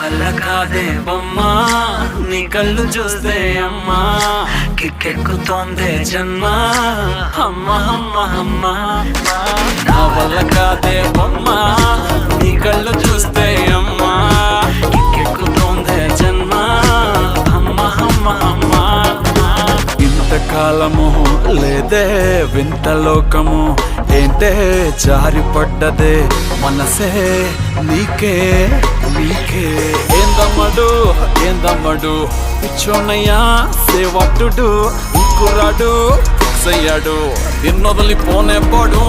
వల్ల కాదే బొమ్మా నీ కళ్ళు చూస్తే అమ్మా కిక్కెక్కుతోందే జన్మ అమ్మ అమ్మ అమ్మ నా వల్ల కాదే బొమ్మా నీ కళ్ళు చూస్తే అమ్మా కిక్కెక్కుతోందే జన్మ అమ్మ అమ్మ అమ్మ ఇంతకాలము లేదే వింత లోకము ఏంటే జారిపడ్డదే మనసే నీకే నీకే ఏందమ్మడు పిచ్చోనయ్యా సేవట్టుడు కుర్రాడు ఫిక్స్ అయ్యాడు నిన్నొదలిపోనే పడు